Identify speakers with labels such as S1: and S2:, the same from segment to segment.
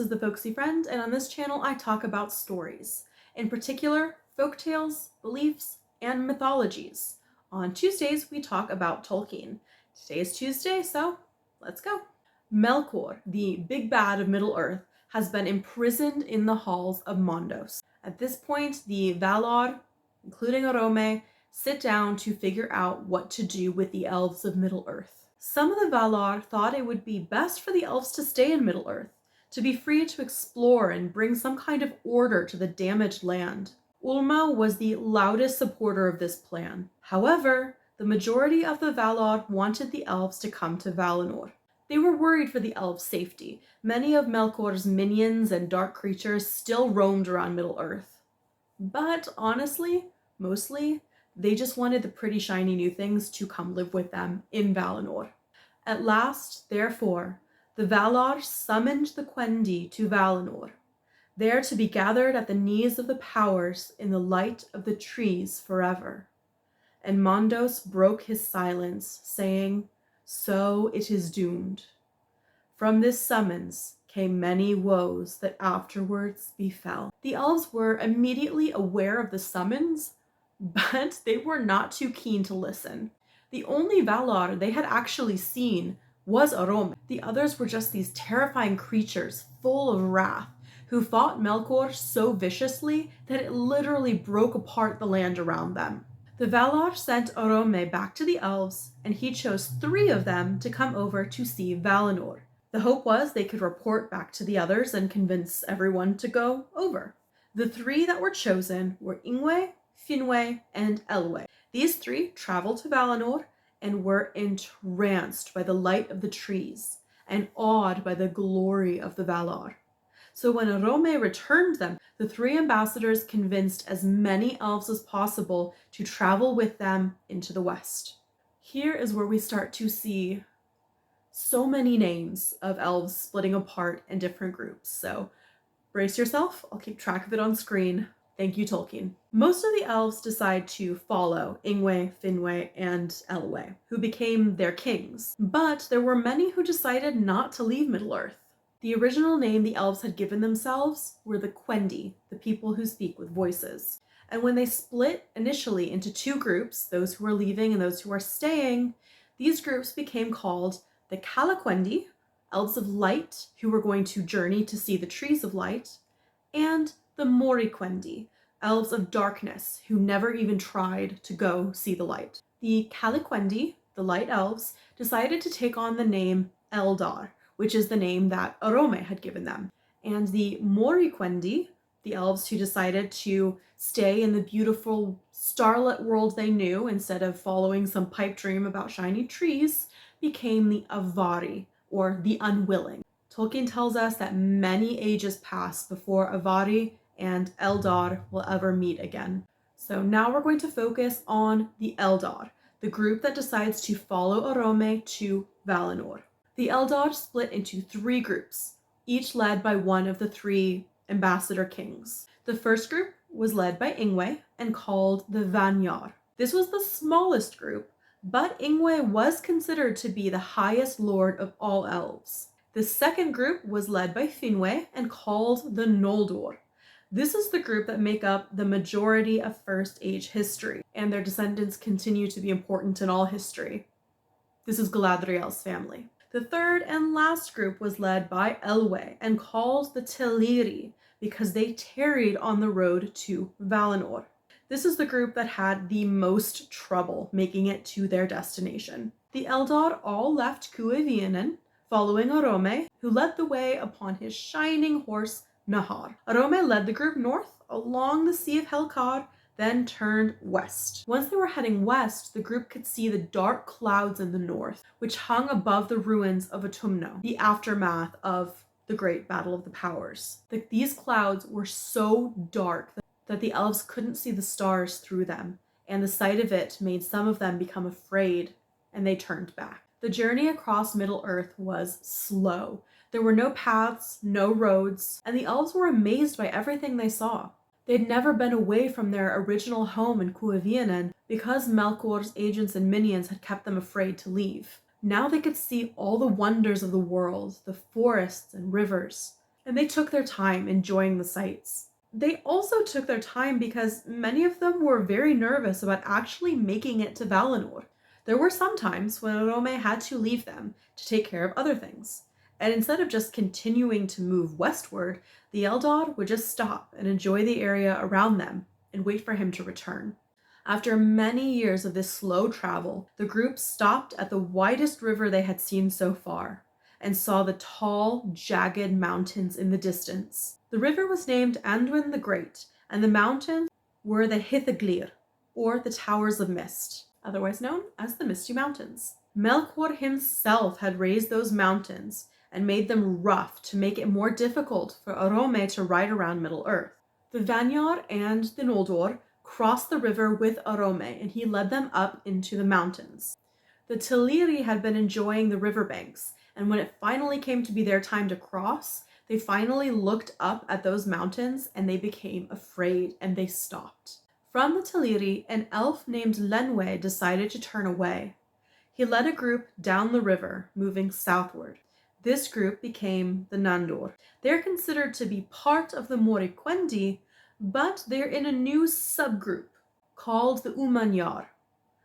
S1: is the Folksy Friend, and on this channel I talk about stories, in particular folktales, beliefs, and mythologies. On Tuesdays we talk about Tolkien. Today is Tuesday, so let's go. Melkor, the big bad of Middle-earth, has been imprisoned in the halls of Mondos. At this point, the Valar, including Orome, sit down to figure out what to do with the elves of Middle-earth. Some of the Valar thought it would be best for the elves to stay in Middle-earth, to be free to explore and bring some kind of order to the damaged land. Ulma was the loudest supporter of this plan. However, the majority of the Valar wanted the elves to come to Valinor. They were worried for the elves' safety. Many of Melkor's minions and dark creatures still roamed around Middle-earth. But honestly, mostly, they just wanted the pretty shiny new things to come live with them in Valinor. At last, therefore, the Valar summoned the Quendi to Valinor, there to be gathered at the knees of the powers in the light of the trees forever. And Mondos broke his silence, saying, "So it is doomed." From this summons came many woes that afterwards befell. The elves were immediately aware of the summons, but they were not too keen to listen. The only Valar they had actually seen was Orome. The others were just these terrifying creatures full of wrath who fought Melkor so viciously that it literally broke apart the land around them. The Valar sent Orome back to the elves, and he chose 3 of them to come over to see Valinor. The hope was they could report back to the others and convince everyone to go over. The 3 that were chosen were Ingwe, Finwë, and Elwë. These 3 traveled to Valinor and were entranced by the light of the trees and awed by the glory of the Valar. So when Orome returned them, the 3 ambassadors convinced as many elves as possible to travel with them into the west. Here is where we start to see so many names of elves splitting apart in different groups. So brace yourself, I'll keep track of it on screen. Thank you, Tolkien. Most of the elves decide to follow Ingwe, Finwë, and Elwë, who became their kings. But there were many who decided not to leave Middle-earth. The original name the elves had given themselves were the Quendi, the people who speak with voices. And when they split initially into 2 groups, those who were leaving and those who were staying, these groups became called the Calaquendi, elves of light who were going to journey to see the trees of light, and the Moriquendi, elves of darkness who never even tried to go see the light. The Calaquendi, the light elves, decided to take on the name Eldar, which is the name that Orome had given them. And the Moriquendi, the elves who decided to stay in the beautiful starlit world they knew instead of following some pipe dream about shiny trees, became the Avari, or the unwilling. Tolkien tells us that many ages pass before Avari and Eldar will ever meet again. So now we're going to focus on the Eldar, the group that decides to follow Orome to Valinor. The Eldar split into 3 groups, each led by one of the 3 ambassador kings. The first group was led by Ingwe and called the Vanyar. This was the smallest group, but Ingwe was considered to be the highest lord of all elves. The second group was led by Finwë and called the Noldor. This is the group that make up the majority of First Age history, and their descendants continue to be important in all history. This is Galadriel's family. The third and last group was led by Elwë and called the Teleri because they tarried on the road to Valinor. This is the group that had the most trouble making it to their destination. The Eldar all left Cuavianen, following Orome, who led the way upon his shining horse Nahar. Orome led the group north along the Sea of Helcar, then turned west. Once they were heading west, the group could see the dark clouds in the north, which hung above the ruins of Autumno, the aftermath of the Great Battle of the Powers. These clouds were so dark that the elves couldn't see the stars through them, and the sight of it made some of them become afraid, and they turned back. The journey across Middle-earth was slow. There were no paths, no roads, and the elves were amazed by everything they saw. They'd never been away from their original home in Cuavianen because Melkor's agents and minions had kept them afraid to leave. Now they could see all the wonders of the world, the forests and rivers. and they took their time enjoying the sights. They also took their time because many of them were very nervous about actually making it to Valinor. There were some times when Orome had to leave them to take care of other things, and instead of just continuing to move westward, the Eldar would just stop and enjoy the area around them and wait for him to return. After many years of this slow travel, the group stopped at the widest river they had seen so far and saw the tall, jagged mountains in the distance. The river was named Anduin the Great, and the mountains were the Hithaglir, or the Towers of Mist, otherwise known as the Misty Mountains. Melkor himself had raised those mountains and made them rough to make it more difficult for Orome to ride around Middle-earth. The Vanyar and the Noldor crossed the river with Orome, and he led them up into the mountains. The Teleri had been enjoying the riverbanks, and when it finally came to be their time to cross, they finally looked up at those mountains and they became afraid and they stopped. From the Teleri, an elf named Lenwe decided to turn away. He led a group down the river, moving southward. This group became the Nandor. They're considered to be part of the Moriquendi, but they're in a new subgroup called the Umanyar,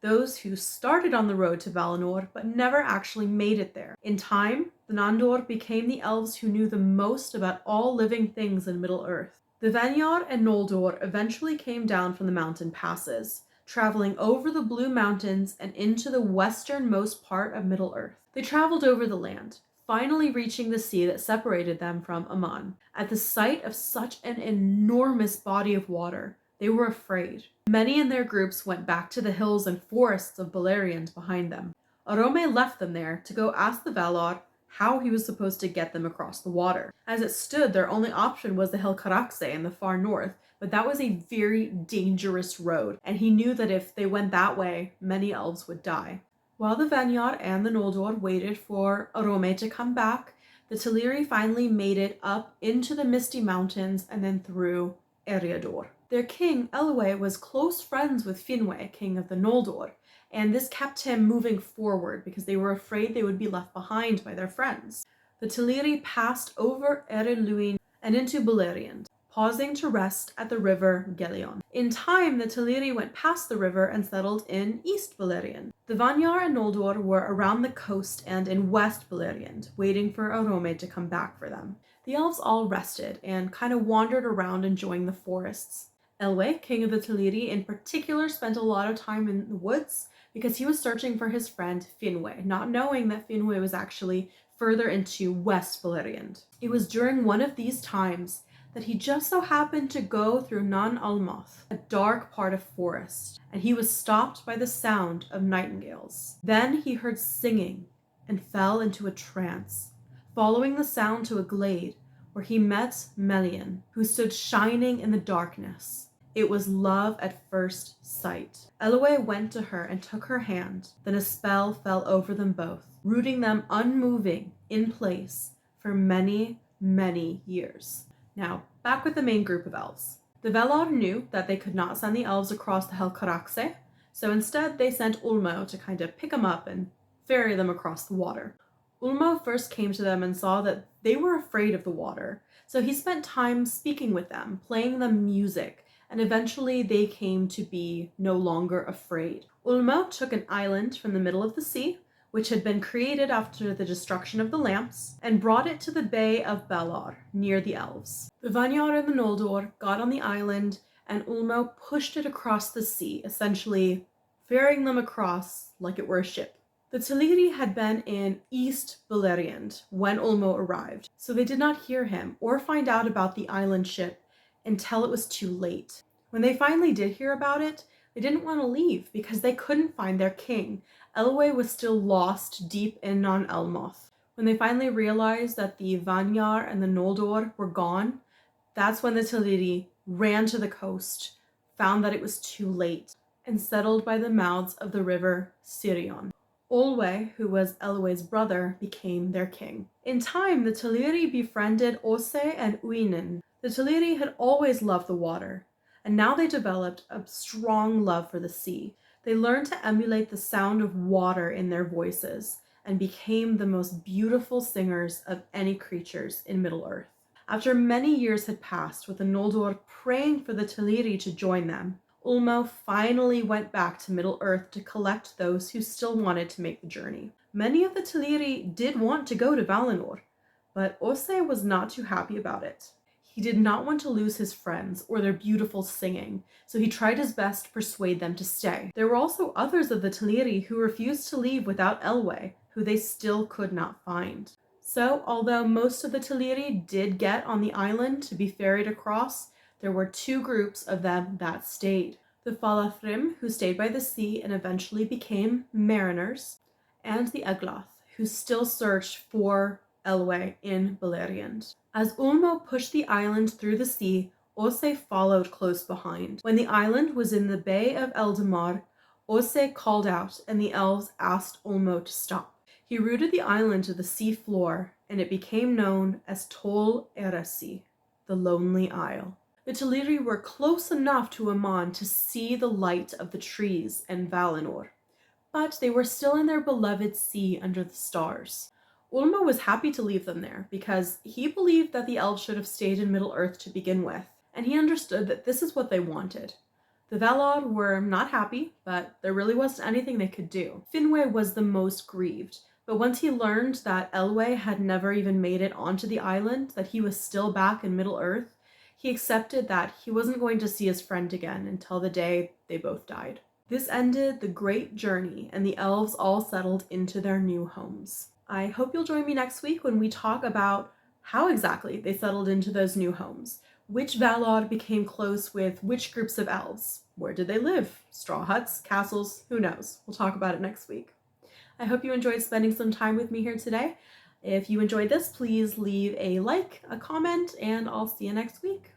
S1: those who started on the road to Valinor but never actually made it there. In time, the Nandor became the elves who knew the most about all living things in Middle-earth. The Vanyar and Noldor eventually came down from the mountain passes, traveling over the Blue Mountains and into the westernmost part of Middle-earth. They traveled over the land, finally reaching the sea that separated them from Aman. At the sight of such an enormous body of water, they were afraid. Many in their groups went back to the hills and forests of Beleriand behind them. Orome left them there to go ask the Valar how he was supposed to get them across the water. As it stood, their only option was the Helcaraxe in the far north, but that was a very dangerous road, and he knew that if they went that way, many elves would die. While the Vanyar and the Noldor waited for Orome to come back, the Teleri finally made it up into the Misty Mountains and then through Eriador. Their king, Elwë, was close friends with Finwë, king of the Noldor, and this kept him moving forward because they were afraid they would be left behind by their friends. The Teleri passed over Eriluin and into Beleriand, pausing to rest at the river Gelion. In time, the Teleri went past the river and settled in East Beleriand. The Vanyar and Noldor were around the coast and in West Beleriand, waiting for Orome to come back for them. The elves all rested and kind of wandered around enjoying the forests. Elwë, king of the Teleri, in particular spent a lot of time in the woods because he was searching for his friend Finwë, not knowing that Finwë was actually further into West Beleriand. It was during one of these times that he just so happened to go through Nan Almoth, a dark part of forest, and he was stopped by the sound of nightingales. Then he heard singing and fell into a trance, following the sound to a glade where he met Melian, who stood shining in the darkness. It was love at first sight. Elwë went to her and took her hand. Then a spell fell over them both, rooting them unmoving in place for many, many years. Now, back with the main group of elves. The Valar knew that they could not send the elves across the Helcaraxe, so instead they sent Ulmo to kind of pick them up and ferry them across the water. Ulmo first came to them and saw that they were afraid of the water, so he spent time speaking with them, playing them music, and eventually they came to be no longer afraid. Ulmo took an island from the middle of the sea, which had been created after the destruction of the lamps, and brought it to the Bay of Valar, near the elves. The Vanyar and the Noldor got on the island, and Ulmo pushed it across the sea, essentially ferrying them across like it were a ship. The Teleri had been in East Beleriand when Ulmo arrived, so they did not hear him or find out about the island ship until it was too late. When they finally did hear about it, they didn't want to leave because they couldn't find their king. Elwë was still lost deep in Non Elmoth. When they finally realized that the Vanyar and the Noldor were gone, that's when the Teleri ran to the coast, found that it was too late, and settled by the mouths of the river Sirion. Olwe, who was Elwë's brother, became their king. In time, the Teleri befriended Ose and Uinen. The Teleri had always loved the water, and now they developed a strong love for the sea. They learned to emulate the sound of water in their voices and became the most beautiful singers of any creatures in Middle-earth. After many years had passed with the Noldor praying for the Teleri to join them, Ulmo finally went back to Middle-earth to collect those who still wanted to make the journey. Many of the Teleri did want to go to Valinor, but Ose was not too happy about it. He did not want to lose his friends or their beautiful singing, so he tried his best to persuade them to stay. There were also others of the Teleri who refused to leave without Elwë, who they still could not find. So, although most of the Teleri did get on the island to be ferried across, there were two groups of them that stayed. The Falathrim, who stayed by the sea and eventually became mariners, and the Eglath, who still searched for Elwë in Beleriand. As Ulmo pushed the island through the sea, Ose followed close behind. When the island was in the Bay of Eldamar, Ose called out, and the elves asked Ulmo to stop. He rooted the island to the sea floor, and it became known as Tol Eresi, the Lonely Isle. The Teleri were close enough to Aman to see the light of the trees and Valinor, but they were still in their beloved sea under the stars. Ulmo was happy to leave them there because he believed that the elves should have stayed in Middle-earth to begin with, and he understood that this is what they wanted. The Valar were not happy, but there really wasn't anything they could do. Finwë was the most grieved, but once he learned that Elwë had never even made it onto the island, that he was still back in Middle-earth, he accepted that he wasn't going to see his friend again until the day they both died. This ended the great journey, and the elves all settled into their new homes. I hope you'll join me next week when we talk about how exactly they settled into those new homes. Which Valar became close with which groups of elves? Where did they live? Straw huts, castles, who knows? We'll talk about it next week. I hope you enjoyed spending some time with me here today. If you enjoyed this, please leave a like, a comment, and I'll see you next week.